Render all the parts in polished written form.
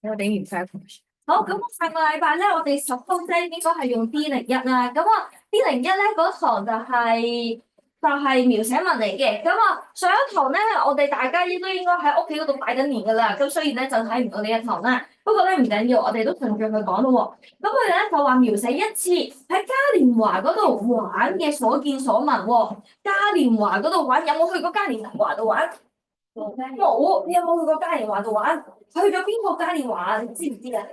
我頂完晒。好，咁上個禮拜咧，我哋十科啫應該係用 D01啦。咁啊，D01咧嗰堂就係描寫文嚟嘅。咁啊，上一堂咧，我哋大家都應該喺屋企嗰度拜緊年噶啦。咁所以咧就睇唔到呢一堂啦。不過咧唔緊要，我哋都順住佢講咯喎。咁佢咧就話描寫一次喺嘉年華嗰度玩嘅所見所聞喎。嘉年華嗰度玩，有冇去過嘉年華度玩？冇，你有冇去過嘉年華度玩？去咗邊個嘉年華？你知唔知啊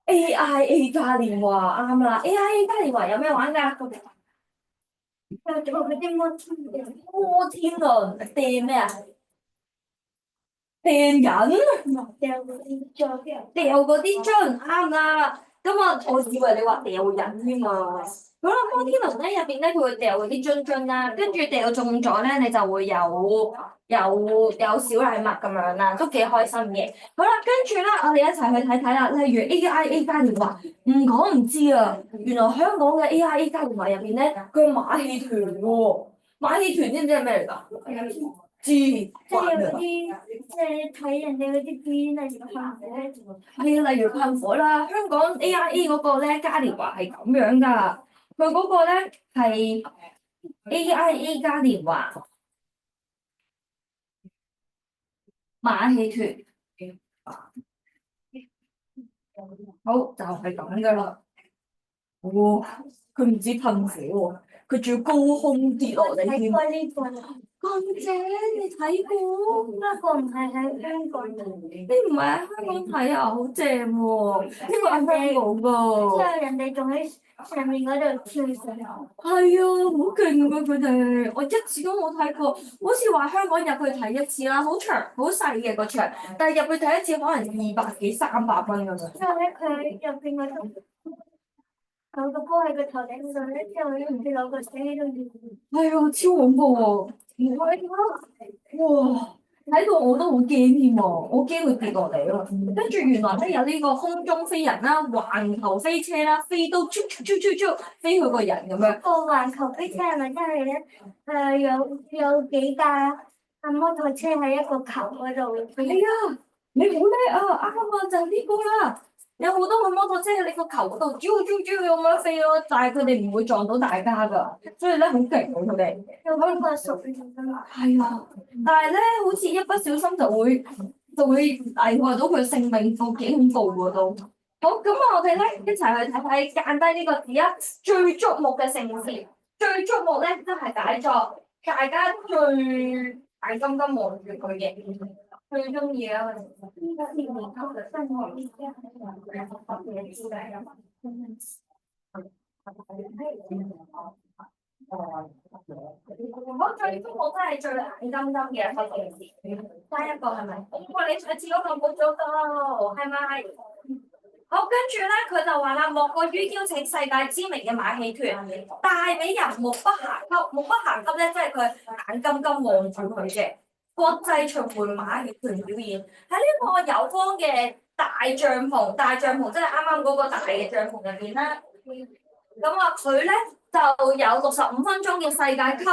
？AIA 嘉年華啱啦，AIA 嘉年華有咩玩㗎？有做嗰啲摩天輪掟咩啊？掟人？掉嗰啲樽啱啦。咁啊，我以為你話掉人添啊。好啦，摩天輪咧入邊咧，佢會掉嗰啲樽啦，跟住掉中咗咧，你就會有小禮物咁樣啦，都幾開心嘅。好啦，跟住咧，我哋一齊去睇睇啦。例如 AIA 嘉年華，唔講唔知啊，原來香港嘅 AIA 嘉年華入邊咧，佢係馬戲團喎。馬戲團知唔知係咩嚟㗎？知，即係有啲睇人哋嗰啲表演例如噴火，係啊，例如噴火啦。香港 AIA 嗰個咧嘉年華係咁樣㗎，佢嗰個咧係 AIA 嘉年華馬戲團，好就係咁㗎啦。哇！佢唔止噴火喎，佢仲要高空跌落嚟添。咁正，你睇過？不過唔係喺香港，你唔係喺香港睇啊？好正喎！呢個係香港㗎。之後人哋仲喺上面嗰度跳上。係啊，好勁㗎佢哋，我一次都冇睇過。好似話香港入去睇一次啦，好長好細嘅個場，但係入去睇一次可能200幾300蚊㗎咋。之後咧，佢入邊嗰度。攞個波喺個頭頂度咧，之後咧唔知攞個死喺度。係啊，超恐怖喎！唔開心哇！睇到我都好驚添喎，我驚佢跌落嚟咯。跟住原來咧有呢個空中飛人啦、環球飛車啦，飛到飛去個人咁樣。個環球飛車係咪真係咧？有幾架摩托車喺一個球嗰度飛。係啊，你好叻啊！啱啊，就呢個啦。有好多個摩托車喺你個球嗰度，咁樣飛咯，但係佢哋唔會撞到大家噶，所以咧好勁喎佢哋。有邊個熟㗎？係啊，但係咧好似一不小心就會危害到佢性命，都幾恐怖喎都。好，咁我哋咧一齊去睇睇間低呢個而家最矚目嘅盛事，最矚目咧都係解作大家最眼金金望住佢嘅。最中意啊！依家年年級嘅新學依家係學嘢知嘅。我最中我真係最眼金金嘅學嘢事，單一個係咪？哇！你上次嗰個冇咗到，係咪？好，跟住咧，佢就話啦，莫過於邀請世界知名嘅馬戲團帶俾人目不暇給，目不暇給咧，即係佢眼金金望住佢嘅。國際巡迴馬戲團表演喺呢個有光嘅大帳篷即係啱啱嗰個大嘅帳篷入邊啦。咁啊，佢咧就有65分鐘嘅世界級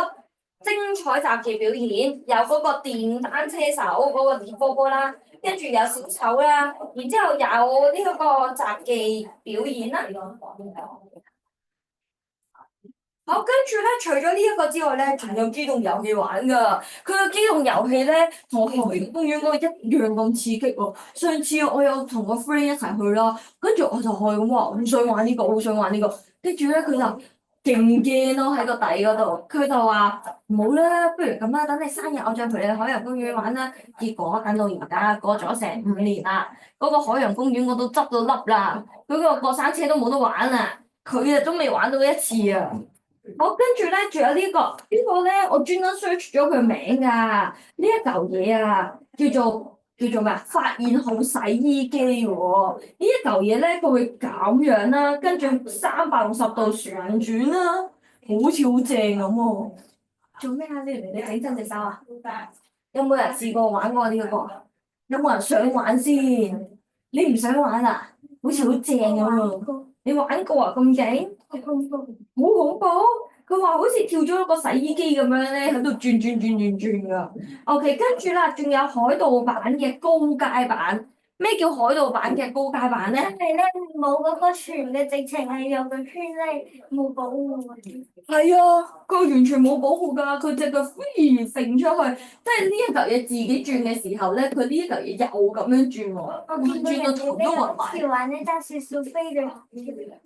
精彩雜技表演，有嗰個電單車手嗰個電波波啦，跟住有小丑啦，然之後有呢一個雜技表演啦。好，跟住咧，除咗呢一個之外咧，仲有機動遊戲玩噶。佢個機動遊戲咧，同海洋公園嗰個一樣咁刺激喎。上次我有同個 friend 一齊去啦，跟住我就係咁話，好想玩呢個，好想玩呢個。跟住咧，佢就勁驚咯喺個底嗰度。佢就話唔好啦，不如咁啦，等你生日我再陪你去海洋公園玩啦。結果等到而家過咗成5年啦，嗰個海洋公園我都執到笠啦，嗰個過山車都冇得玩啦，佢啊都未玩到一次啊！好，跟住咧，仲有呢個咧，我專登 search 咗佢名㗎。呢一嚿嘢啊，叫做咩啊？發現號洗衣機喎。呢一嚿嘢咧，佢會咁樣啦，跟住360度旋轉啦，好似好正咁喎。做咩啊？你整親隻手啊？有冇人試過玩過呢個？有冇人想玩先？你唔想玩啊？好似好正咁喎。你玩過啊？咁勁？好恐怖！好恐怖！佢話好似跳咗一個洗衣機咁樣咧，喺度轉㗎。OK，跟住啦，仲有海盜版嘅高階版。咩叫海盜版嘅高階版咧？因為咧冇嗰個船嘅，直情係有個圈咧冇保護嘅。係啊，佢完全冇保護㗎，佢隻腳飛揈出去，即係呢一嚿嘢自己轉嘅時候咧，佢呢一嚿嘢又咁樣轉喎，我見過人轉到頭都暈埋。跳玩呢揸少少飛對鞋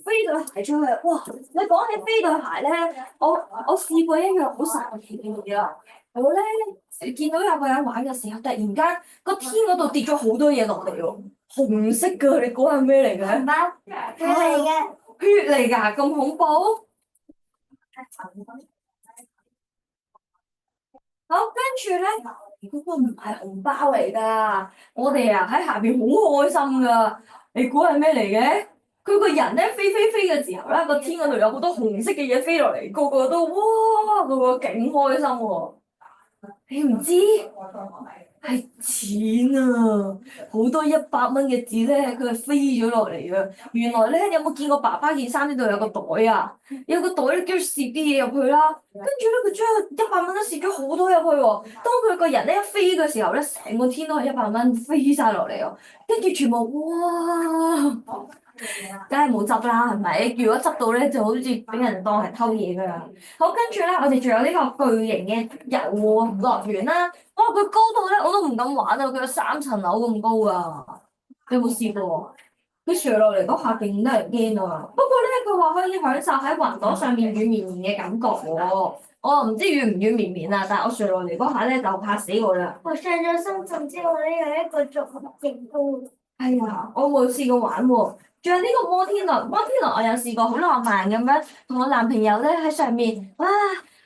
飛對鞋出去，哇！你講起飛對鞋咧，我試過一樣好神奇嘅嘢啊！我咧見到有個人玩嘅時候，突然間個天嗰度跌咗好多嘢落嚟喎，紅色㗎，你估係咩嚟嘅？紅包佢嚟嘅。血嚟㗎，咁恐怖！好，跟住咧，嗰個唔係紅包嚟㗎，我哋啊喺下邊好開心㗎。你估係咩嚟嘅？佢個人咧飛嘅時候咧，個天嗰度有好多紅色嘅嘢飛落嚟，個個都哇，個個勁開心喎。你唔知係錢啊！好多100蚊嘅紙咧，佢係飛咗落嚟啊！原來咧，有冇見過爸爸件衫呢度有個袋啊？有個袋咧，跟住攝啲嘢入去啦。跟住咧，佢將100蚊都攝咗好多入去喎。當佢個人咧一飛嘅時候咧，成個天都係100蚊飛晒落嚟喎。跟住全部哇！梗係冇執啦，係咪？如果執到咧，就好似俾人當係偷嘢㗎啦。好，跟住咧，我哋仲有呢個巨型嘅遊樂園啦。哇！佢高到咧，我都唔敢玩啊！佢有3層樓咁高啊！你有冇試過？佢瀡落嚟嗰下勁得人驚啊！不過咧，佢話可以享受喺雲朵上面軟綿綿嘅感覺喎。我唔知軟唔軟綿綿啊，但係我瀡落嚟嗰下咧就怕死我啦。我上咗深圳之後咧，有一個足勁高。係啊，我冇試過玩喎。仲有呢個摩天輪，摩天輪我有試過，好浪漫咁樣，同我男朋友咧喺上面，哇！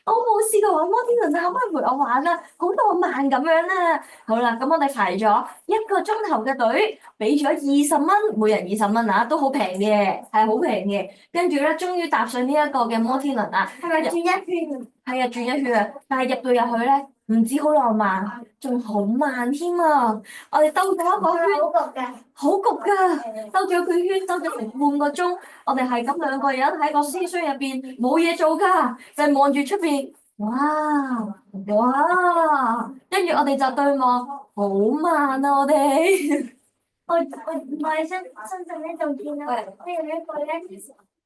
我冇試過玩摩天輪啊，可唔可以陪我玩啊？好浪漫咁樣啊！好啦，咁我哋排咗1個鐘頭嘅隊，俾咗20蚊，每人20蚊啊，都好平嘅，係好平嘅。跟住咧，終於搭上呢一個嘅摩天輪啦，係咪轉一圈啊？係啊，轉一圈啊！但係入到入去咧，唔止好浪漫，仲好慢添啊！我哋兜咗一個圈，好焗㗎。好焗㗎，兜咗個圈，兜咗成半個鐘。我哋係咁2個人喺個車廂入邊冇嘢做㗎，就係望住出邊，哇哇！跟住我哋就對望，好慢啊！我哋我喺深圳呢度見到呢有一個咧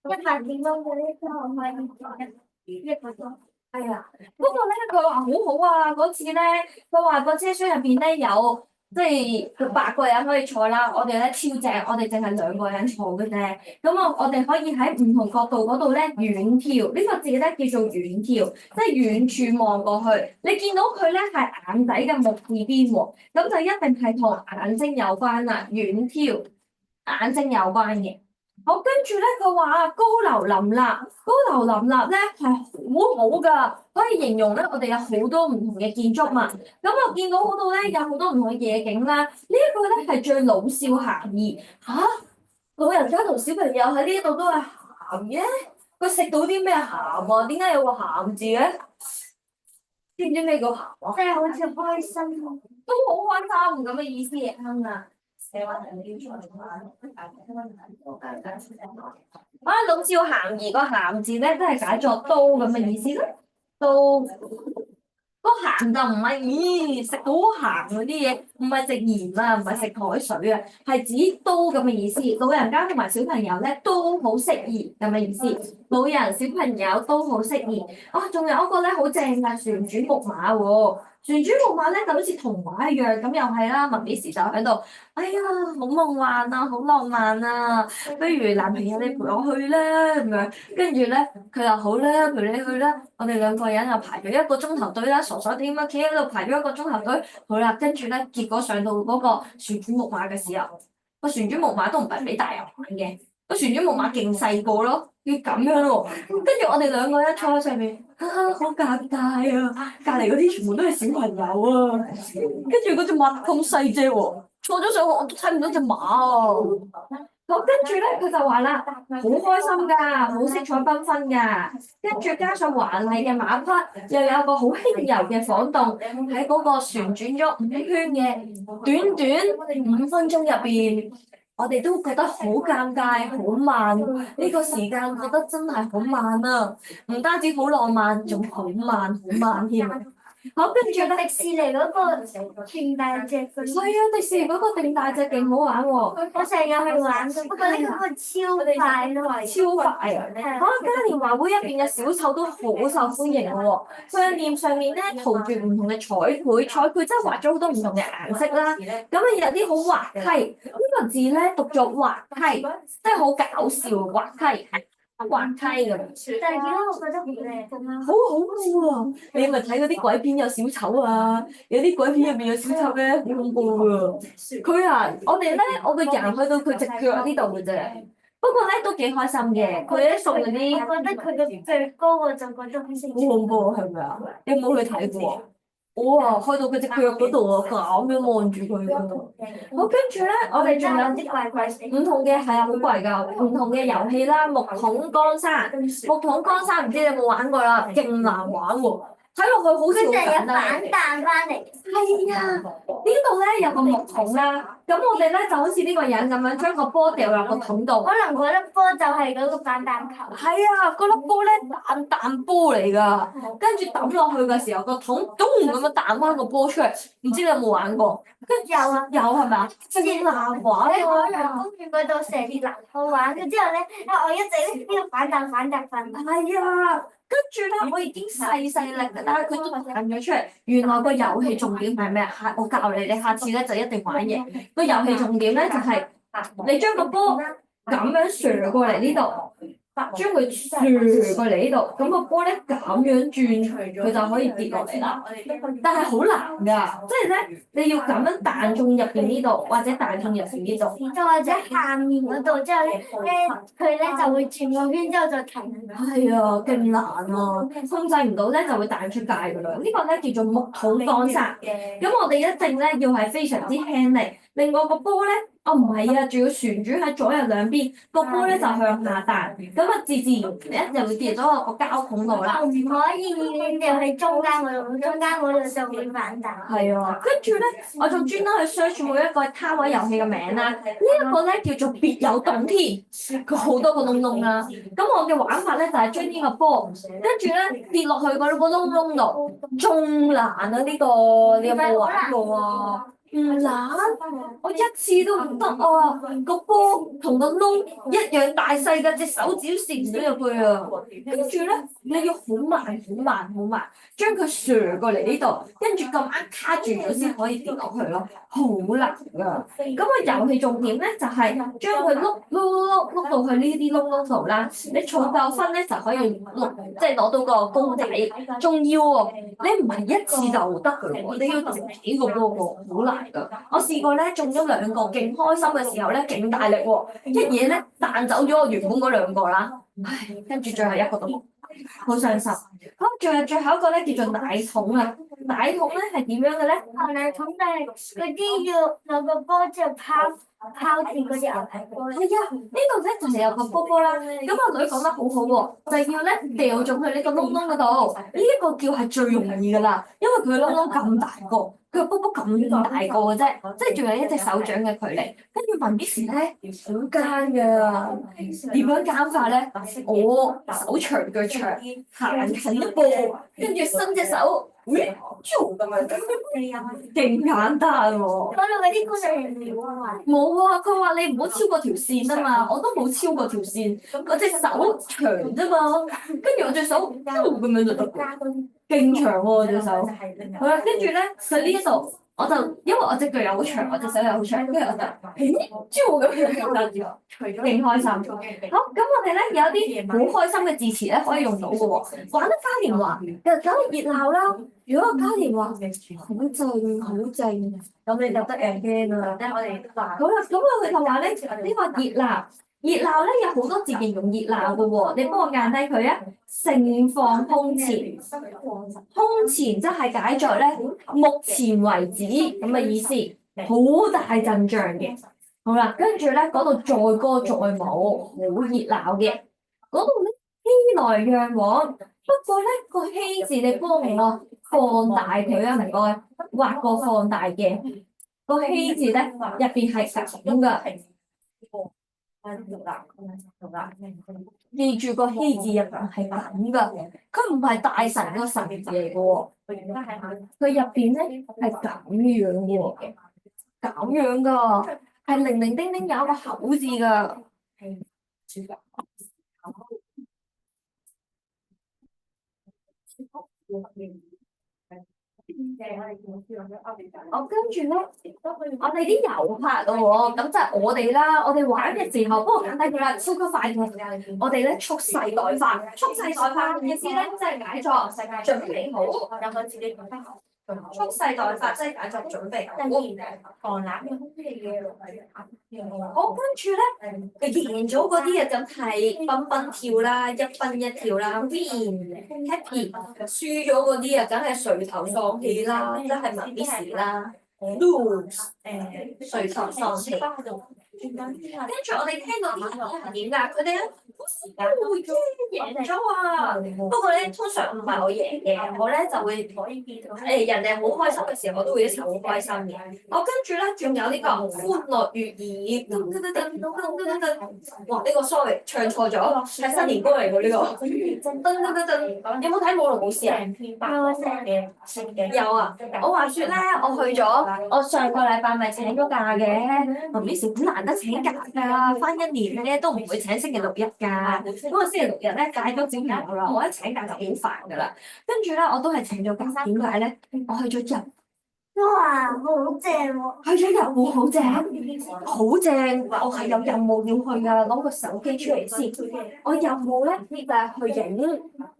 100幾蚊嘅呢個可以1個鐘。係啊，不過咧佢話好好啊，嗰次咧佢話個車廂入邊咧有即係8個人可以坐啦，我哋咧超正，我哋淨係2個人坐嘅啫。咁我哋可以喺唔同角度嗰度咧遠眺，呢個字咧叫做遠眺，即係遠處望過去，你見到佢咧係眼底嘅目字邊喎，咁就一定係同眼睛有關啦，遠眺眼睛有關嘅。好，跟住咧，佢話高樓林立，高樓林立咧係好好噶，可以形容咧我哋有好多唔同嘅建築物。咁我見到嗰度咧有好多唔同嘅夜景啦。呢一個咧係最老少咸宜嚇，老人家同小朋友喺呢度都係鹹嘅。佢食到啲咩鹹啊？點解有個鹹字嘅？知唔知咩叫鹹啊？即係好似開心咁。都好開心咁嘅意思啊！老少咸宜個咸字咧，都係解作刀咁嘅意思咯。刀個咸就唔係，咦，食到好咸嗰啲嘢，唔係食鹽啊，唔係食海水啊，係指刀咁嘅意思。老人家同埋小朋友咧都好適宜咁嘅意思。老人小朋友都好適宜。仲有一個咧好正嘅旋轉木馬喎。旋轉木馬咧就好似童話一樣，咁又係啦。麥美時就喺度，哎呀，好夢幻啊，好浪漫啊！不如男朋友你陪我去啦咁樣，跟住咧佢又好啦，陪你去啦。我哋2個人又排咗1個鐘頭隊啦，傻傻地咁樣企喺度排咗1個鐘頭隊。好啦，跟住咧結果上到嗰個旋轉木馬嘅時候，個旋轉木馬都唔係俾大人玩嘅，個旋轉木馬勁細個咯，要咁樣喎。跟住我哋2個人坐喺上面。好尷尬啊！隔離嗰啲全部都係小朋友啊，跟住嗰隻馬咁細隻喎，坐咗上去我都睇唔到隻馬啊！好，跟住咧佢就話啦，好開心㗎，好色彩繽紛㗎，跟住加上華麗嘅馬匹，又有個好輕柔嘅晃動，喺嗰個旋轉咗5圈嘅短短5分鐘入邊，我哋都覺得好尷尬、好慢，呢個時間覺得真係好慢啊！唔單止好浪漫，仲好慢、好慢添啊！好，跟住咧，迪士尼嗰個勁大隻嗰啲，係啊，迪士尼嗰個勁大隻勁好玩喎，我成日去玩嘅，不過呢個超快咯，超快啊！嚇，嘉年華會入邊嘅小丑都好受歡迎嘅喎，佢嘅臉上面咧塗住唔同嘅彩繪，彩繪真係畫咗好多唔同嘅顏色啦。咁啊有啲好滑稽，呢個字咧讀作滑稽，真係好搞笑，滑稽。滑稽咁，但係點解我覺得好靚咁樣？好恐怖啊！你咪睇嗰啲鬼片有小丑啊，有啲鬼片入邊有小丑咧，好恐怖㗎。佢啊，我哋咧，我個人去到佢隻腳呢度嘅啫。不過咧都幾開心嘅，佢咧送嗰啲，我覺得佢嘅最高我就覺得好好恐怖係咪啊？你有冇去睇過？我啊，去到佢隻腳嗰度啊，咁樣望住佢啊。好，跟住咧，我哋仲有啲怪怪死。唔同嘅係啊，好貴㗎，唔同嘅遊戲啦，木桶江山，木桶江山唔知你有冇玩過啦，勁難玩喎，睇落去好似好佢成日簡單。反彈翻嚟。係啊，呢度咧有個木桶啦，咁我哋咧就好似呢個人咁樣將個波掉入個桶度。可能嗰粒波就係嗰個反彈球。係啊，嗰粒波咧彈波嚟㗎，跟住抌落去嘅時候，個桶咚咁樣彈翻個波出嚟，唔知你有冇玩過？有啊，有係咪啊？勁難玩喺海洋公園嗰度成日難好玩，嘅之後咧，我一直呢個反彈。係啊，跟住咧，我已經細力㗎啦，佢都彈咗出嚟。原來個遊戲重點係咩啊？我教你，你下次咧就一定玩贏。個遊戲重點咧就係、你將個波咁樣射過嚟呢度。將佢射過嚟呢度，咁個波咧咁樣轉，佢就可以跌落嚟啦。但係好難㗎，即係咧你要咁樣彈中入邊呢度，或者彈中入邊呢度，就或者下面嗰度之後咧，佢咧就會轉個圈之後就停。係啊，勁難啊，控制唔到咧就會彈出界㗎啦。呢個咧叫做木桶江山。咁我哋一定咧要係非常之輕力，另外個波咧。哦，唔係啊，仲要旋轉喺左右兩邊，個波咧就向下彈，咁啊自然咧就會跌咗落個膠桶度啦。唔可以掉喺中間嗰度，中間嗰度就會反彈。係啊，跟住咧，我仲專登去 search 每一個攤位遊戲嘅名啦。呢一個咧叫做別有洞天，佢好多個窿窿啦。咁我嘅玩法咧就係將呢個波，跟住咧跌落去嗰個窿窿度，仲難啊呢個，你有冇玩過啊？唔難，我一次都唔得啊！個波同個窿一樣大細㗎，隻手指都攝唔到入去啊！跟住咧，你要好慢，將佢射過嚟呢度，跟住咁啱卡住咗先可以跌落去咯，好難啊！咁個遊戲重點咧就係將佢碌到去呢啲窿窿度啦。你儲夠分咧就可以即係攞到個公仔。仲要喎，你唔係一次就得㗎喎，你要整幾個波喎，好難。我試過咧中咗2個，勁開心嘅時候咧，勁大力喎，一嘢咧彈走咗我原本嗰2個啦，唉，跟住最後一個都冇，好傷心。好，仲有最後一個咧叫做奶桶啊，奶桶咧係點樣嘅咧？奶桶就係嗰啲要攞個波之後拋住嗰啲牛皮波。係啊，呢度咧就係有個波波啦。咁我女講得好好喎，就係要咧掉進去呢個窿窿嗰度，呢一個叫係最容易㗎啦，因為佢窿窿咁大個，佢個波波咁大個嘅啫，即係仲有一隻手掌嘅距離。跟住問 Miss 咧好奸㗎，點樣奸法咧？我手長腳長，行近一步，跟住伸隻手。咁樣，勁簡單喎！嗰度嗰啲工作人員冇啊？冇啊，佢話你唔好超過條線啊嘛，我都冇超過條線，我隻手長啫嘛，跟住我隻手咁樣就得㗎，勁長喎我隻手。好啦，跟住咧佢呢一度，我就因為我隻腳又好長，我隻手又好長，跟住我就咁樣得住，勁開心。好，咁我哋咧有啲好開心嘅字詞咧可以用到嘅喎，玩得嘉年華，梗係熱鬧啦。如果個嘉年華好靜，咁你就得人驚啦。好啦，咁我哋就話咧呢個熱鬧咧有好多字形容熱鬧嘅喎，你幫我間低佢啊。盛況空前，空前即係解作咧目前為止咁嘅意思，好大陣仗嘅。好啦，跟住咧嗰度載歌載舞，好熱鬧嘅。嗰度咧熙來攘往，不過咧個熙字你幫我放大佢啊，唔該，畫個放大嘅個熙字咧入邊係咁㗎。記住個希字入邊係咁噶，佢唔係大神個神字嚟嘅喎，佢入邊咧係咁樣喎，咁樣噶，係零零丁丁有一個口字噶。我跟住咧，我哋啲遊客咯喎，咁就係我哋啦。我哋玩嘅時候，不過簡單啲啦，超級快嘅。我哋咧蓄勢待發，蓄勢待發意思咧即係解作準備好，有佢自己準備好。蓄勢待發即係解作準備好。好，跟住咧，贏咗嗰啲啊，咁係蹦蹦跳啦，一蹦一跳啦，win happy。輸咗嗰啲啊，梗係垂頭喪氣啦，即係文 miss 啦，lose 垂頭喪氣。跟住我哋聽到啲人係點㗎？佢哋咧會贏咗啊！不過咧，通常唔係我贏嘅，我咧就會人哋好開心嘅時候，我都會一齊好開心嘅。我跟住咧，仲有呢個歡樂粵語，哇！呢個 sorry 唱錯咗，係新年歌嚟㗎呢個。有冇睇《舞龍舞獅》啊？有啊！我話説咧，我去咗，我上個禮拜咪請咗假嘅，同 Miss 好難得請假㗎，翻一年咧都唔會請星期六日㗎。咁我星期六日咧帶咗小朋友啦，我一請假就好煩㗎啦。跟住咧，我都係請咗假，點解咧？我去咗日。哇，好正喎！去咗日本好正，好正！我係有任務要去㗎，攞個手機出嚟先。我任務咧就係去影，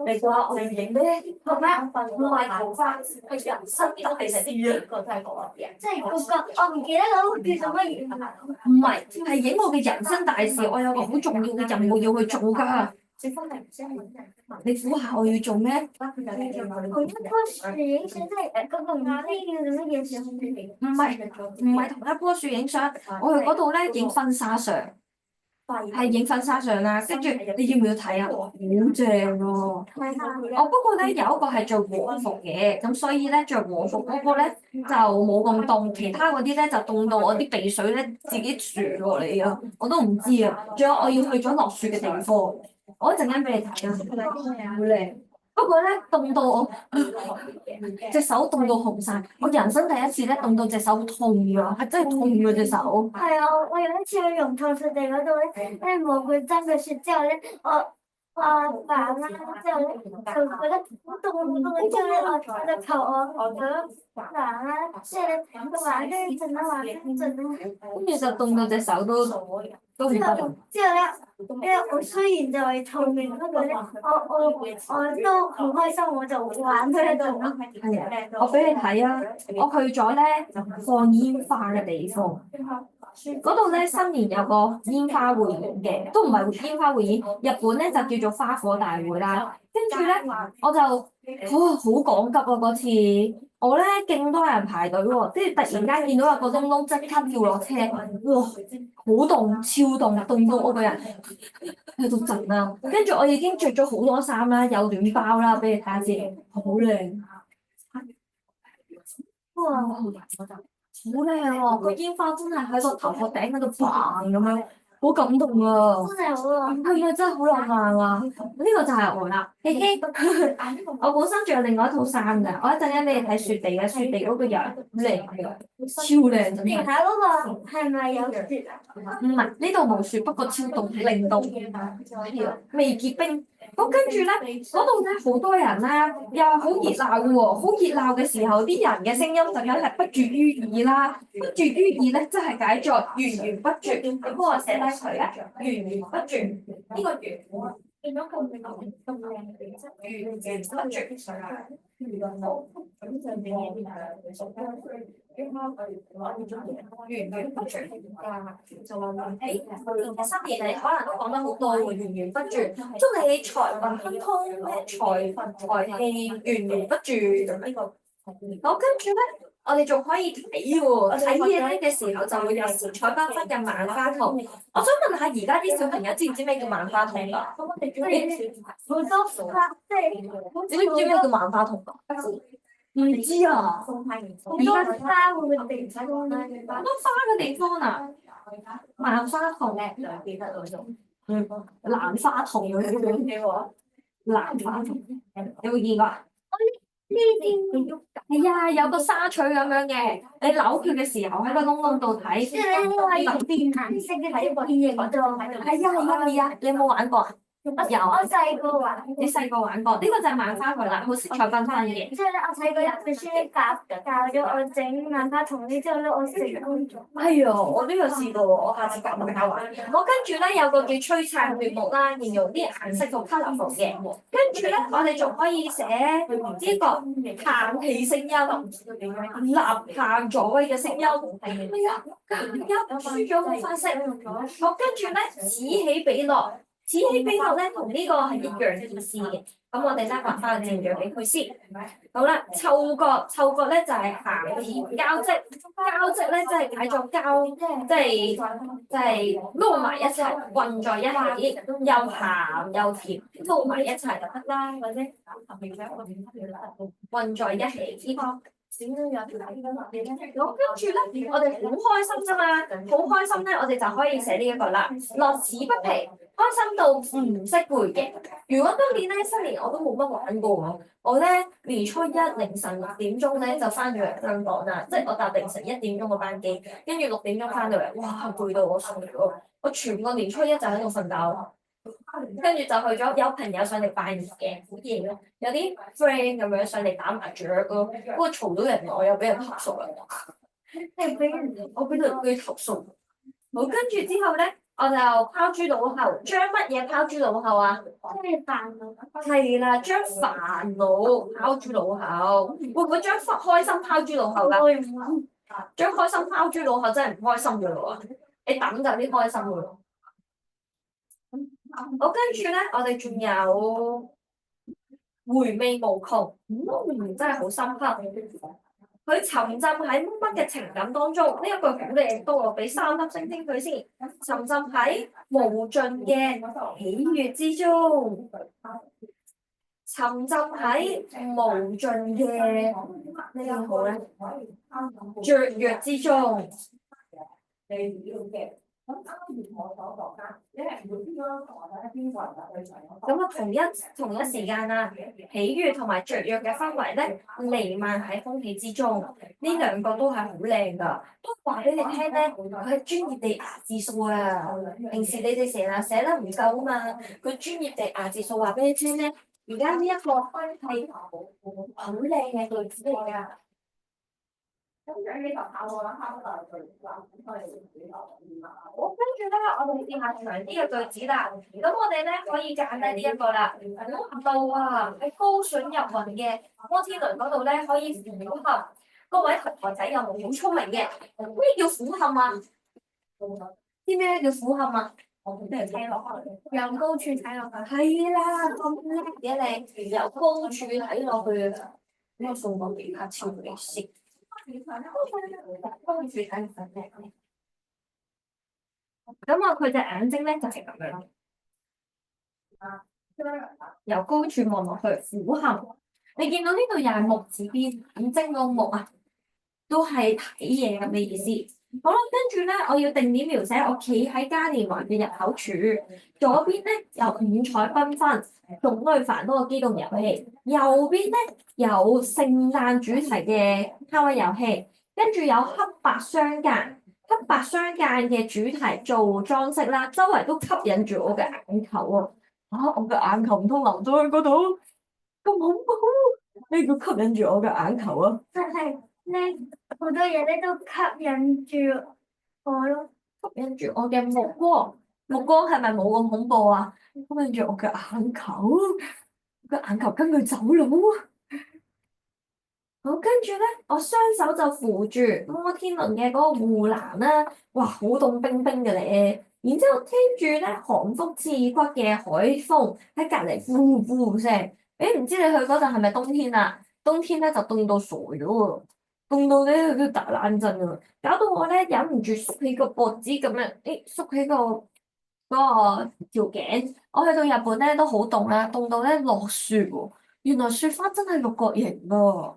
你估下我要影咩？係咩？唔係桃花，係人生大事啊！個真係講嘢，即係嗰個，我唔記得咗叫做乜嘢啦。唔係，係影我嘅人生大事，我有個好重要嘅任務要去做㗎。你估下我要做咩？我一棵樹影相，即係嗰個唔知叫做乜嘢相。唔係同一棵樹影相，我去嗰度咧影婚紗相，係影婚紗相啦。跟住你要唔要睇啊？好正喎！不過咧有一個係着和服嘅，咁所以咧着和服嗰個咧就冇咁凍，其他嗰啲咧就凍到我啲鼻水咧自己傳落嚟啊！我都唔知啊。仲有我要去咗落雪嘅地方。我一陣間俾你睇啊，好靚。不過咧，凍到我隻手凍到紅晒。我人生第一次咧凍到隻手痛㗎，係真係痛㗎隻手。係啊，我有一次去榕桃實地嗰度咧，跟住冇佢爭嘅雪之後咧，我爸啦之後咧就覺得好凍好凍，之後咧我就求我爸啦，即係佢話跟住陣啦話跟陣啦，跟住就凍到隻手都唔得。之後咧，因為我雖然就係痛嘅，不過咧，我都好開心，我就玩佢喺度。係啊，我俾你睇啊！我去咗咧放煙花嘅地方，嗰度咧新年有個煙花匯演嘅，都唔係煙花匯演，日本咧就叫做花火大會啦。跟住咧，我就好趕急啊嗰次。我咧勁多人排隊喎，跟住突然間見到有個窿窿，即刻跳落車，哇！好凍，超凍，凍到我個人喺度震啊！跟住我已經着咗好多衫啦，有暖包啦，俾你睇下先，好靚。哇！好靚喎，個煙花真係喺個頭殼頂喺度嘭咁樣。好感動啊！真係好浪漫，係啊，真係好浪漫啊！呢個就係我啦，嘿嘿。我本身仲有另外一套衫㗎，我一陣間俾你睇雪地嘅，雪地嗰個又靚㗎，超靚真係。睇嗰個係咪有雪啊？唔係，呢度冇雪，不過超凍，零度，係啊，未結冰。咁跟住咧，嗰度咧好多人啦，又係好熱鬧嘅喎，好熱鬧嘅時候，啲人嘅聲音就梗係不絕於耳啦。不絕於耳咧，即係解作源源不絕。你幫我寫低佢啊，源源不絕。呢個源變咗咁靚嘅源源不絕。源源不絕就話新年你可能都講得好多喎，源源不絕，祝你財運亨通，財氣源源不絕咁呢個。好，跟住咧，我哋仲可以睇喎，睇嘢咧嘅時候就會有色彩繽紛嘅萬花筒。我想問下，而家啲小朋友知唔知咩叫萬花筒㗎？好多花，即係你知唔知咩叫萬花筒㗎？唔知啊，好多花嘅地方啦，好多花嘅地方啊，萬花筒，蘭花筒嗰啲蘭花筒，有冇見過啊？呢啲係啊，有個沙錘咁樣嘅，你扭佢嘅時候喺個窿窿度睇，即係呢個係變顏色嘅變形狀。係啊，你有冇玩過啊？有我細個玩過，你細個玩過，呢個就係萬花筒啦，好色彩繽紛嘅。即係咧，我細個有本書教咗我整萬花筒之後咧，我成功咗。係啊，我都有試過喎，我下次教大家玩。我跟住咧有個叫璀璨奪目啦，形容啲顏色好 colourful 嘅。跟住咧，我哋仲可以寫呢個嘆氣聲音、吶喊助威嘅聲音。係啊，輸咗個花式。好，跟住咧此起彼落。此起彼落咧，同呢個係一樣嘅意思嘅。咁我哋咧畫翻個字樣俾佢先。好啦，嗅覺咧就係鹹甜交織，交織咧即係解作交，即係撈埋一齊，混在一起，又鹹又甜，撈埋一齊就得啦，或者混在一起。咁跟住咧，我哋好開心噶嘛，好開心咧，我哋就可以寫呢一個啦，樂此不疲。開心到唔識背嘅。如果今年咧新年我都冇乜玩過喎，我咧年初一凌晨6點鐘咧就翻咗嚟香港啦，即係我搭凌晨1點鐘個班機，跟住6點鐘翻到嚟，哇攰到我傻咗，我全個年初一就喺度瞓覺，跟住就去咗有朋友上嚟拜年嘅，好夜咯，有啲 friend 咁樣上嚟打麻雀咯，不過嘈到人我又俾人投訴啦，我俾佢投訴，好跟住之後咧。我就拋諸腦後，將乜嘢拋諸腦後啊？即係煩惱。係啦，將煩惱拋諸腦後，會唔會將開心拋諸腦後㗎？會唔會？將開心拋諸腦後真係唔開心㗎咯喎！你等就啲開心㗎咯。好，跟住咧，我哋仲有回味無窮，真係好深刻。佢沉浸喺乜嘅情感當中？呢一句好靚，多我俾3粒星星佢先。沉浸喺無盡嘅喜悅之中，沉浸喺無盡嘅呢個好咧，雀躍之中。咁啊，同一時間啊，喜悅同埋雀躍嘅氛圍咧，彌漫喺空氣之中。呢兩個都係好靚噶，都話俾你聽咧，佢係專業地牙字數啊。平時你哋成日寫得唔夠啊嘛，佢專業地牙字數話俾你聽咧，而家呢一個係好靚嘅句子嚟㗎。好，跟住咧，我哋試下長啲嘅句子啦。咁我哋咧可以揀咧呢一個啦。估唔到啊！喺高水入雲嘅摩天輪嗰度咧，可以俯瞰。各位同學仔有冇好聰明嘅？咩叫俯瞰啊？知咩叫俯瞰啊？我哋睇落去，由高處睇落去。係啦，咁叻嘅你，由高處睇落去啊！呢個數學其他超你識。咁啊，佢隻眼睛咧就係咁樣，由高處望落去俯瞰。你見到呢度又係木字邊，眼睛個木啊，都係睇嘢咁嘅意思。好啦，跟住咧，我要定點描寫我企喺嘉年華嘅入口處，左邊咧有五彩繽紛、種類繁多嘅機動遊戲，右邊咧有聖誕主題嘅卡位遊戲，跟住有黑白相間嘅主題做裝飾啦，周圍都吸引住我嘅眼球喎。我嘅眼球唔通留咗喺嗰度，咁恐怖！呢個吸引住我嘅眼球啊！但係咧，好多嘢咧都吸引住我咯，吸引住我嘅目光，目光係咪冇咁恐怖啊？吸引住我嘅眼球，我嘅眼球跟佢走佬。好，跟住咧，我雙手就扶住摩天輪嘅嗰個護欄啦，哇，好凍冰冰嘅咧。然之後聽住咧寒風刺骨嘅海風喺隔離呼呼聲。唔知你去嗰陣係咪冬天啊？冬天咧就凍到傻咗喎，凍到咧都打冷震啊！搞到我咧忍唔住縮起個脖子咁樣，縮起嗰個條頸。我去到日本咧都好凍啦，凍到咧落雪喎。原來雪花真係六角形㗎。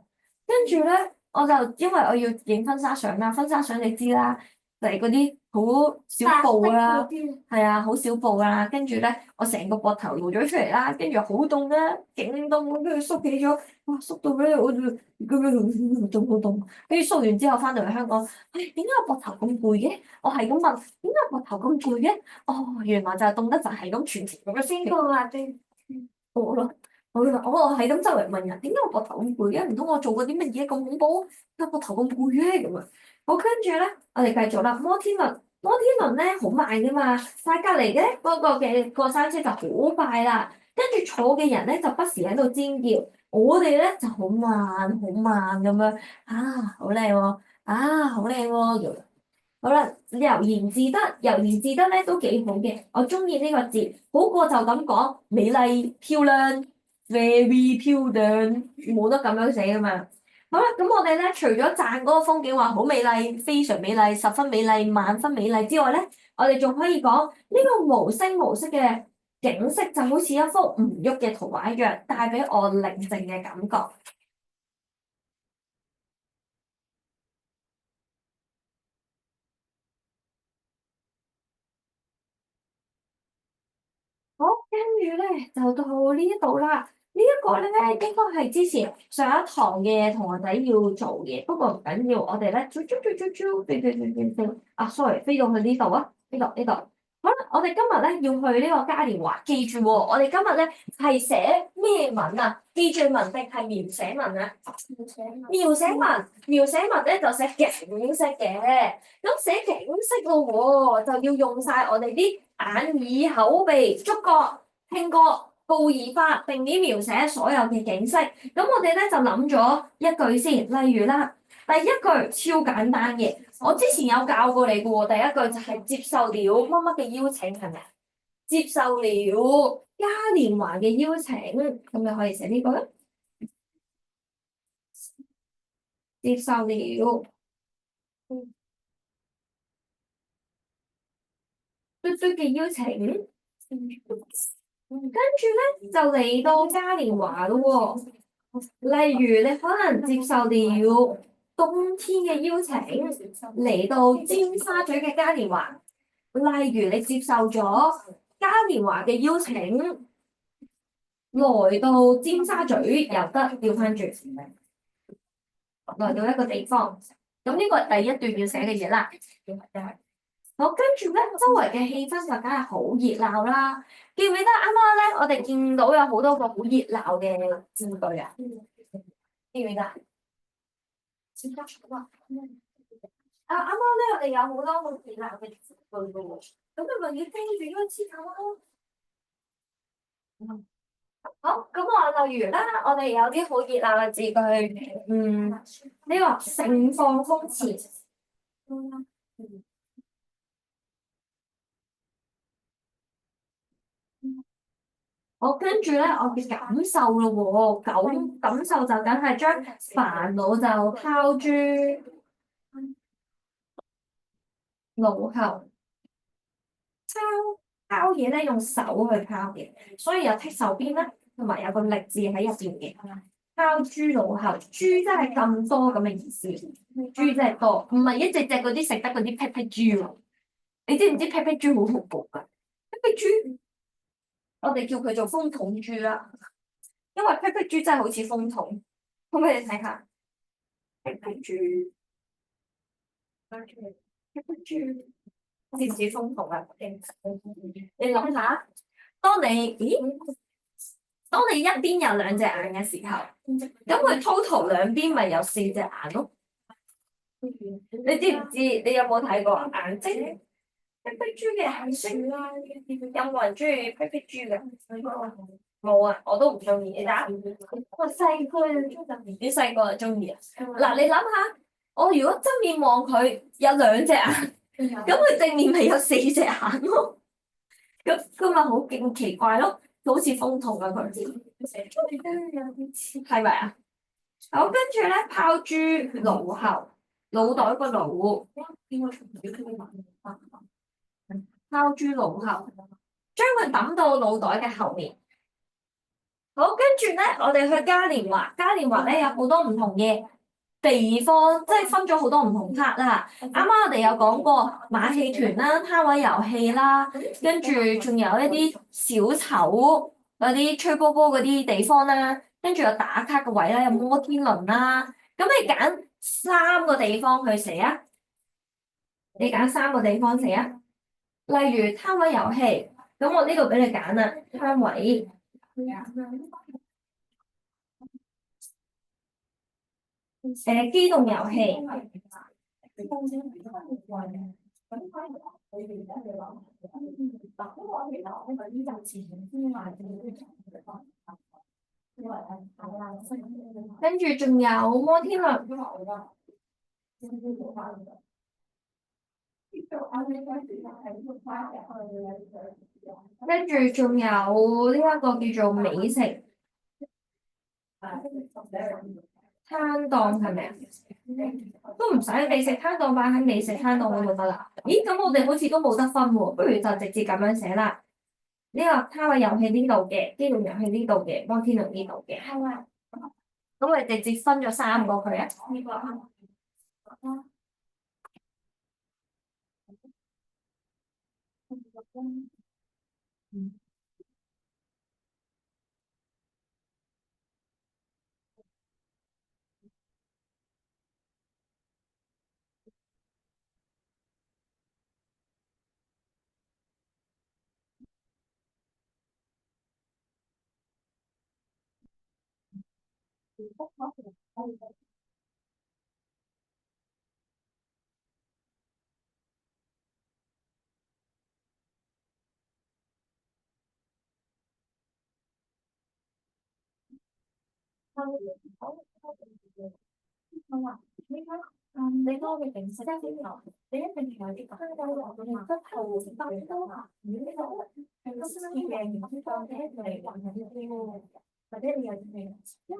跟住咧，我就因為我要影婚紗相啦，婚紗相你知啦，就係嗰啲好少布啦，係啊，好少布啦。跟住咧，我成個膊頭露咗出嚟啦，跟住好凍啦，勁凍，跟住縮起咗，哇，縮到咧我咁樣凍好凍。跟住縮完之後翻到嚟香港，唉，點解我膊頭咁攰嘅？我係咁問，點解膊頭咁攰嘅？哦，原來就係凍得就係咁全程咁樣先邊個話對？我咯。我係咁周圍問人，點解我膊頭咁攰嘅？唔通我做過啲乜嘢咁恐怖？點解膊頭咁攰嘅咁啊？好，跟住咧，我哋繼續啦。摩天輪咧好慢噶嘛，但係隔離嘅嗰個嘅過山車就好快啦。跟住坐嘅人咧就不時喺度尖叫，我哋咧就好慢好慢咁樣啊，好靚喎，啊，好靚喎咁。好啦，悠然自得，悠然自得咧都幾好嘅，我中意呢個字，好過就咁講美麗漂亮，very 漂亮，冇得咁樣寫噶嘛。好啦，咁我哋咧除咗讚嗰個風景話好美麗，非常美麗，十分美麗，萬分美麗之外咧，我哋仲可以講呢個無聲無息嘅景色就好似一幅唔喐嘅圖畫一樣，帶俾我寧靜嘅感覺。好，跟住咧就到呢一度啦。呢一個咧應該係之前上一堂嘅同學仔要做嘅，不過唔緊要，我哋咧飛啊，sorry，飛到去呢度啊，呢度。好啦，我哋今日咧要去呢個嘉年華，記住喎，我哋今日咧係寫咩文啊？記敘文定係描寫文啊？描寫文咧就寫景色嘅，咁寫景色咯喎，就要用晒我哋啲眼耳口鼻觸覺聽覺布而法定點描寫所有嘅景色。咁我哋咧就諗咗一句先，例如啦，第一句超簡單嘅，我之前有教過你嘅喎。第一句就係接受了乜乜嘅邀請，係咪？接受了嘉年華嘅邀請，咁你可以寫呢個啦。接受了，嘟嘟嘅邀請。跟住咧就嚟到嘉年華咯喎，例如你可能接受了冬天嘅邀請嚟到尖沙咀嘅嘉年華，例如你接受咗嘉年華嘅邀請來到尖沙咀又得，調翻轉來到一個地方，咁呢個係第一段要寫嘅嘢啦。好，跟住咧，周圍嘅氣氛就梗係好熱鬧啦。記唔記得啱啱咧，我哋見到有好多個好熱鬧嘅字句啊？記唔記得？啊，啱啱咧，我哋有好多好熱鬧嘅字句嘅喎，咁你咪要聽住呢個思考咯。好，咁我例如啦，我哋有啲好熱鬧嘅字句，呢個盛況空前。我跟住咧，我嘅感受咯喎，感受就梗係將煩惱就拋諸腦後，拋嘢咧用手去拋嘅，所以有剔手邊啦，同埋有個力字喺入邊嘅。拋諸腦後，豬真係咁多咁嘅意思，豬真係多，唔係一隻隻嗰啲食得嗰啲屁屁豬喎。你知唔知屁屁豬好恐怖㗎？屁屁豬，我哋叫佢做風筒豬啦。因為屁屁豬真係好似風筒，可唔可以睇下？屁屁豬，屁屁豬似唔似風筒啊？你諗下，當你一邊有兩隻眼嘅時候，咁佢 total 兩邊咪有四隻眼咯？你知唔知？你有冇睇過眼睛？屁屁豬嘅眼睛啦，有冇人中意屁屁豬嘅？冇啊，我都唔中意。你打我細個就中意，你細個就中意啊？嗱，你諗下，我如果側面望佢有兩隻眼，咁佢正面咪有四隻眼咯？咁咪好勁奇怪咯，好似風筒啊佢，係咪啊？好，跟住咧拋諸腦後，腦袋個腦，拋諸腦後，將佢抌到腦袋嘅後面。好，跟住咧，我哋去嘉年華，嘉年華咧有好多唔同嘅地方，即係分咗好多唔同 part 啦。啱啱我哋有講過馬戲團啦、攤位遊戲啦，跟住仲有一啲小丑嗰啲吹波波嗰啲地方啦，跟住有打卡嘅位啦，有摩天輪啦。咁你揀三個地方去寫啊？你揀三個地方寫啊？例如攤位遊戲，咁我呢度俾你揀啦，攤位。機動遊戲，跟住仲有摩天輪，跟住仲有呢一個叫做美食攤檔係咪啊？都唔使美食攤檔擺喺美食攤檔嗰度得啦。咦，咁我哋好似都冇得分喎，不如就直接咁樣寫啦。呢個攤位遊戲呢度嘅，機動遊戲呢度嘅，摩天輪呢度嘅。咁我哋直接分咗三個佢啊。你多嘅景色之後，你一定係有啲特別嘅得後得多下，呢個係新嘅元素嚟嘅啲，或者你有啲好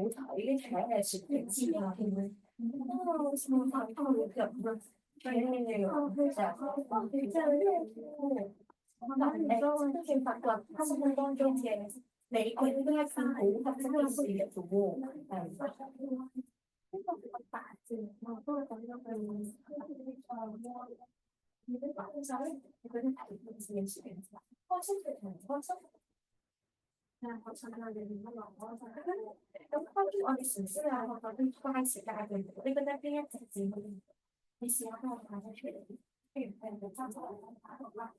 睇嘅睇嘅設計之啊，添啊，我先睇到入啦，係跟住發覺生活當中嘅。你佢都一份好合適嘅事嚟做喎，係。呢個係大字，我都係咁樣去你啲白手，你嗰啲提件事嘅事情，開心嘅同唔開心，開心啦，你點樣落開心？咁關於我哋城市啊，我覺得關時間嘅，你覺得邊一隻字你試下幫我打出嚟，譬如係真係打落啦。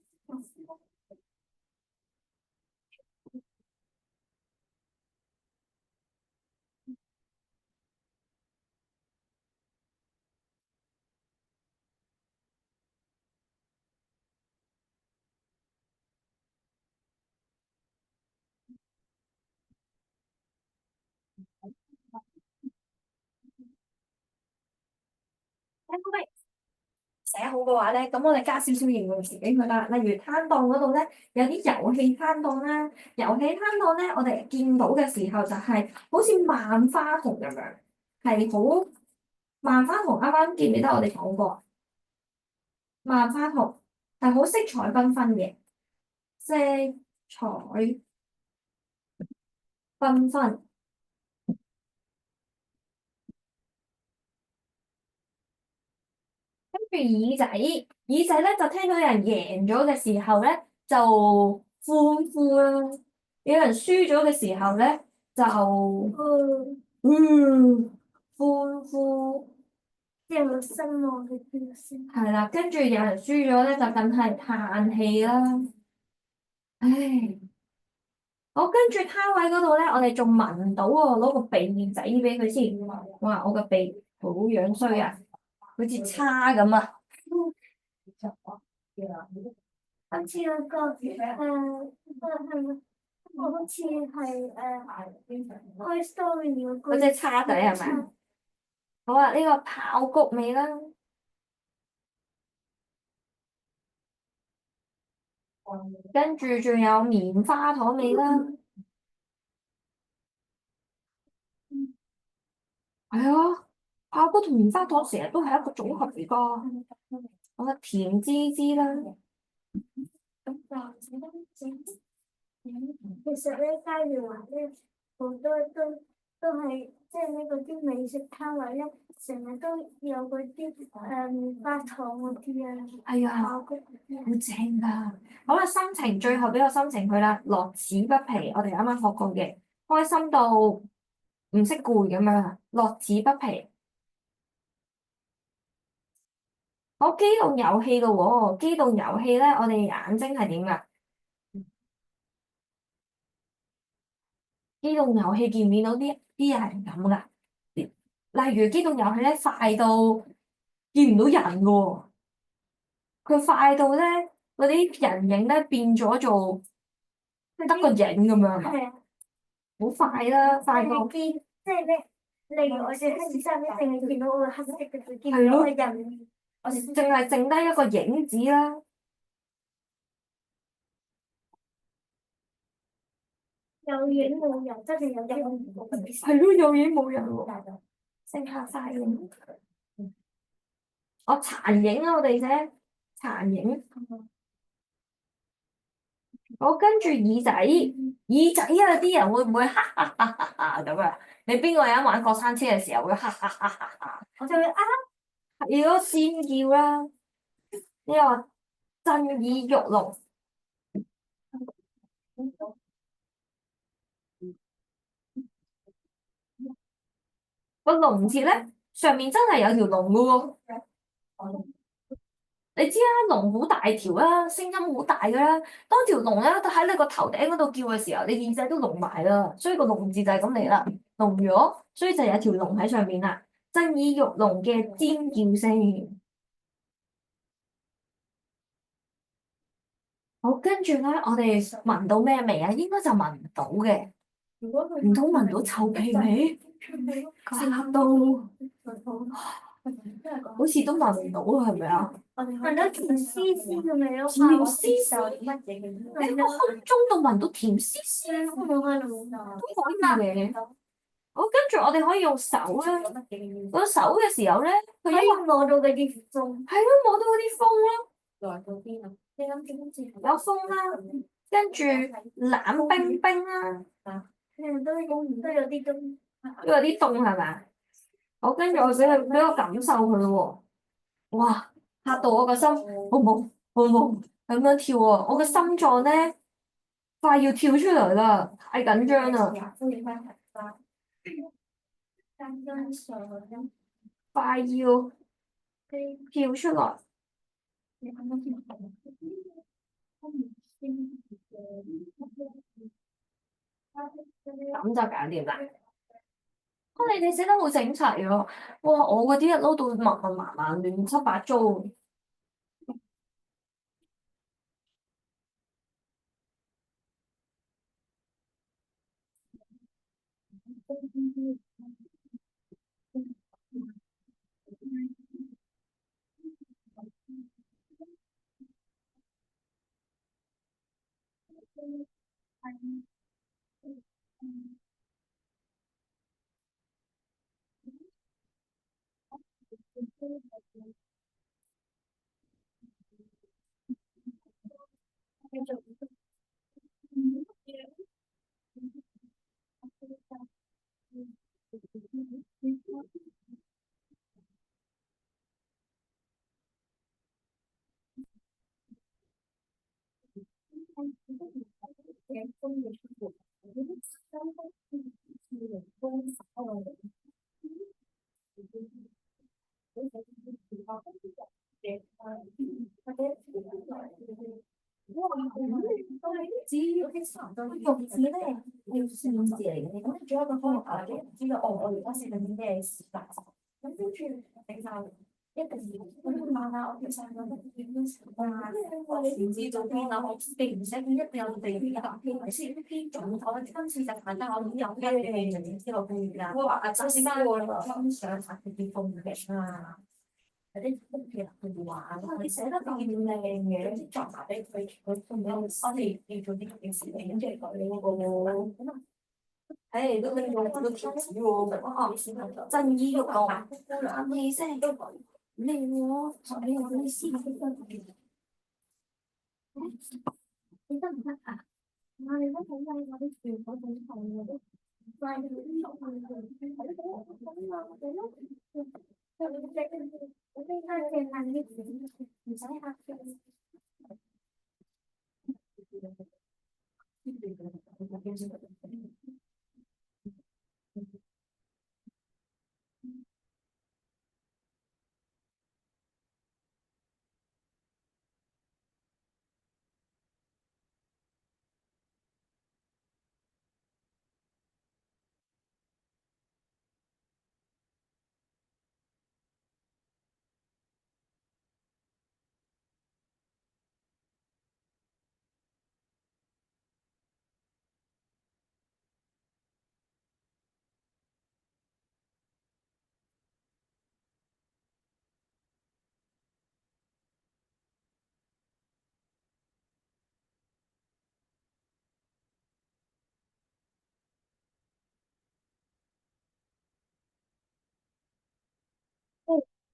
寫好嘅話咧，咁我哋加少少形容詞俾佢啦。例如攤檔嗰度咧，有啲遊戲攤檔啦，遊戲攤檔咧，我哋見到嘅時候就係好似萬花筒咁樣，係好萬花筒。啱啱記唔記得我哋講過萬花筒係好色彩繽紛嘅，色彩繽紛。跟住耳仔，耳仔咧就聽到有人贏咗嘅時候咧就歡呼啦，有人輸咗嘅時候咧就歡呼，即係好失望嘅叫聲。係啦，跟住有人輸咗咧就梗係嘆氣啦。唉，好，跟住攤位嗰度咧，我哋仲聞到喎，攞個鼻仔俾佢先。哇，我個鼻好樣衰啊，好似叉咁啊！好似嗰個我好似係Toy Story 嗰隻叉仔係咪？好啊，呢個爆谷味啦，跟住仲有棉花糖味啦，係啊，爆谷同棉花糖成日都係一個組合嚟㗎，我覺得甜滋滋啦。其實咧，街邊話咧好多都都係即係呢個啲美食攤位咧，成日都有嗰啲棉花糖嗰啲啊，係啊，爆谷嗰啲啊。好正㗎。好啦，心情最後俾個心情佢啦，樂此不疲。我哋啱啱學過嘅，開心到唔識攰咁樣，樂此不疲。好，機動遊戲咯喎，機動遊戲咧，我哋眼睛係點㗎？機動遊戲見唔見到啲人咁㗎？例如機動遊戲咧，快到見唔到人㗎喎，佢快到咧嗰啲人影咧變咗做得個影咁樣啊，係啊，好快啦，快到我哋見即係咧，例如我哋黑衫一定係見到個黑色嘅，就見係咯到個人。我哋淨係剩低一個影子啦。有影冇人，真係有影冇人。係咯，有影冇人喎，剩下晒影。我殘影啊，我哋寫殘影。我跟住耳仔，耳仔啊！啲人會唔會哈哈哈哈哈咁啊？你邊個人玩過山車嘅時候會哈哈哈哈哈？我就會啊，係咯，尖叫啦！呢個震耳欲聾。個龍字咧，上面真係有條龍噶喎。你知啦，龍好大條啦，聲音好大噶啦。當條龍咧喺你個頭頂嗰度叫嘅時候，你耳仔都聾埋啦。所以個龍字就係咁嚟啦，聾咗，所以就有條龍喺上面啦。震耳欲聾嘅尖叫聲。好，跟住咧，我哋聞到咩味啊？應該就聞唔到嘅，唔通聞到臭屁味？嚇到，好似都聞唔到啊，係咪啊？聞到甜絲絲嘅味咯，甜絲絲乜嘢嘅？喺個空中度聞到甜絲絲都冇可能㗎。都可以嘅。好，跟住我哋可以用手咧，攞手嘅時候咧，佢可以因為摸到嗰啲風。係咯，摸到嗰啲風咯，來到邊啊？你諗點知？有風啦，跟住冷冰冰啦，都有啲凍。都有啲凍係咪？好，跟住我俾個感受佢咯喎，哇！嚇到我個心，砰砰砰砰咁樣跳啊！我個心臟咧快要跳出嚟啦，太緊張啦，快要跳出來，咁就搞掂啦。啊！你哋寫得好整齊喎，哇！我嗰啲一撈到密密麻麻亂七八糟。用字咧要算字嚟嘅，咁你做一個科學家嘅，知道我而家寫緊啲咩時間，咁跟住你就一定要咁慢啊！我其實覺得點樣時間啊？你唔知做邊啊？我記唔寫，一定有地邊啊？係先邊種？我今次就簡單，我已經有咩嘅唔知我邊㗎。我話啊，就先翻我欣賞下佢啲風景啊！有啲風景佢話，你寫得咁靚嘅，作埋俾佢仲有我哋要做啲嘅事情，即係佢嗰個咁啊，誒都拎到個貼紙喎，哦，震耳欲聾，冷氣聲都靚喎，你有啲師傅你得唔得啊？我哋都好靚，我啲全部都好靚嘅。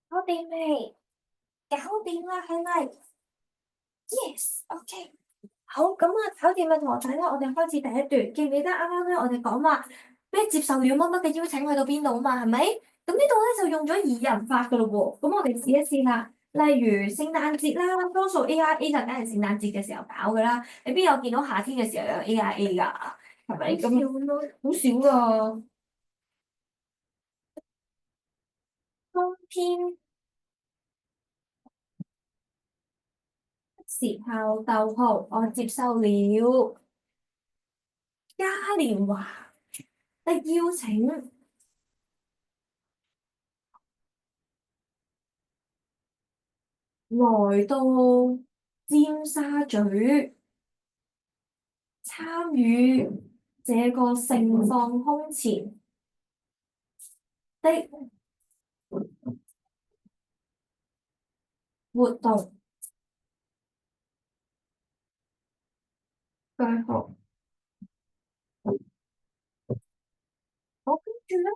搞掂未？搞掂啦，係咪？Yes，OK。好，咁啊，搞掂啦，同學仔啦，我哋開始第一段，記唔記得啱啱咧，我哋講話咩接受了乜乜嘅邀請去到邊度啊嘛，係咪？咁呢度咧就用咗擬人法噶咯喎，咁我哋試一試啦。例如聖誕節啦，多數 AIA 就梗係聖誕節嘅時候搞噶啦，你邊有見到夏天嘅時候有 AIA 噶？係咪咁？好少噶。冬天時候，逗號，我接受了嘉年華的邀請，來到尖沙咀參與這個盛放空前的活動。句號。好，跟住咧，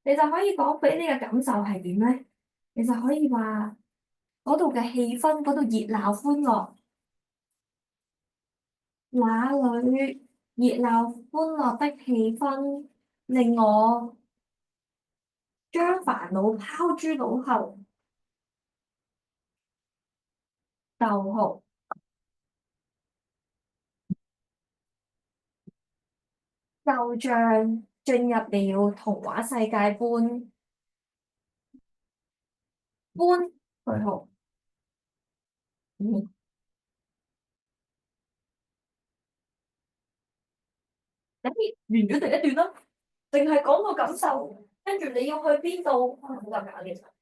你就可以講俾你嘅感受係點咧？你就可以話嗰度嘅氣氛，嗰度熱鬧歡樂，那裡熱鬧歡樂的氣氛令我將煩惱拋諸腦後。逗號，就像進入了童話世界般。句號。等完咗第一段啦，淨係講個感受，跟住你要去邊度，就搞掂。